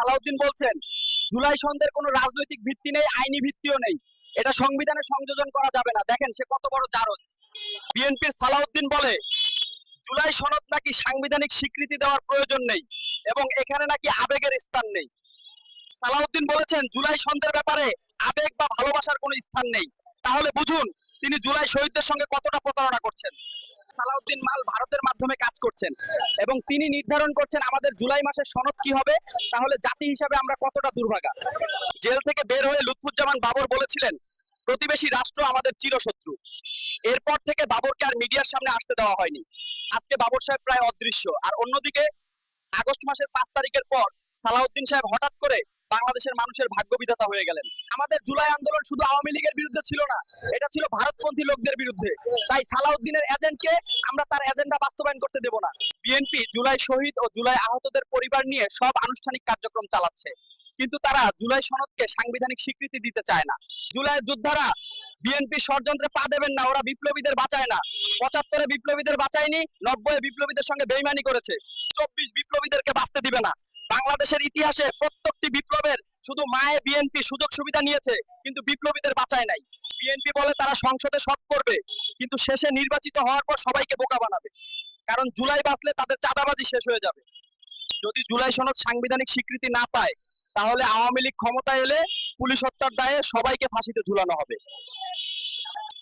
সালাউদ্দিন বলছেন জুলাই সনদের কোনো রাজনৈতিক ভিত্তি নেই, আইনি ভিত্তিও নেই, এটা সংবিধানে সংযোজন করা যাবে না। দেখেন সে কত বড় জারজ। বিএনপির সালাউদ্দিন বলে জুলাই সনদ নাকি সাংবিধানিক স্বীকৃতি দেওয়ার প্রয়োজন নেই এবং এখানে নাকি আবেগের স্থান নেই। সালাউদ্দিন বলেছেন জুলাই সনদের ব্যাপারে আবেগ বা ভালোবাসার কোনো স্থান নেই। তাহলে বুঝুন তিনি জুলাই শহীদদের সঙ্গে কতটা প্রতারণা করছেন। সালাউদ্দিন মাল ভারতের মাধ্যমে কাজ করছেন এবং তিনি নির্ধারণ করছেন আমাদের জুলাই মাসের সনদ কি হবে, তাহলে জাতি হিসাবে আমরা কতটা দুর্ভাগা। জেল থেকে বের হয়ে লুৎফুজ্জামান বাবর বলেছিলেন প্রতিবেশী রাষ্ট্র আমাদের চিরশত্রু। এরপর থেকে বাবরকে আর মিডিয়ার সামনে আসতে দেওয়া হয়নি। আজকে বাবর সাহেব প্রায় অদৃশ্য। আর অন্যদিকে আগস্ট মাসের 5 তারিখের পর সালাউদ্দিন সাহেব হঠাৎ করে বাংলাদেশের মানুষের ভাগ্য বিধাতা হয়ে গেলেন। আমাদের জুলাই আন্দোলন শুধু আওয়ামী লীগের বিরুদ্ধে ছিল না, এটা ছিল ভারতপন্থী লোকদের বিরুদ্ধে। তাই সালাউদ্দিনের এজেন্টকে আমরা তার এজেন্ডা বাস্তবায়ন করতে দেব না। বিএনপি জুলাই শহীদ ও জুলাই আহতদের পরিবার নিয়ে সব আনুষ্ঠানিক কার্যক্রম চালাচ্ছে, কিন্তু তারা জুলাই সনদকে সাংবিধানিক স্বীকৃতি দিতে চায় না। জুলাই যোদ্ধারা বিএনপি ষড়যন্ত্রে পা দেবেন না, ওরা বিপ্লবীদের বাঁচায় না। 75-এ বিপ্লবীদের বাঁচায়নি, 90-এ বিপ্লবীদের সঙ্গে বেইমানি করেছে, 24 বিপ্লবীদেরকে বাঁচতে দিবে না। বাংলাদেশের ইতিহাসে প্রত্যেকটি বিপ্লবের শুধু মায়ে বিএনপি সুযোগ সুবিধা নিয়েছে, কিন্তু বিপ্লবীদের বাঁচায় নাই। বিএনপি বলে তারা সংসদে সব করবে, কিন্তু শেষে নির্বাচিত হওয়ার পর সবাইকে বোকা বানাবে, কারণ জুলাই বাঁচলে তাদের চাঁদাবাজি শেষ হয়ে যাবে। যদি জুলাই সনদ সাংবিধানিক স্বীকৃতি না পায়, তাহলে আওয়ামী লীগ ক্ষমতা এলে পুলিশ হত্যার দায়ে সবাইকে ফাঁসিতে ঝুলানো হবে।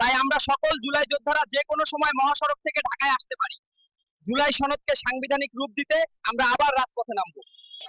তাই আমরা সকল জুলাই যোদ্ধারা যে কোনো সময় মহাসড়ক থেকে ঢাকায় আসতে পারি। জুলাই সনদকে সাংবিধানিক রূপ দিতে আমরা আবার রাজপথে নামবো।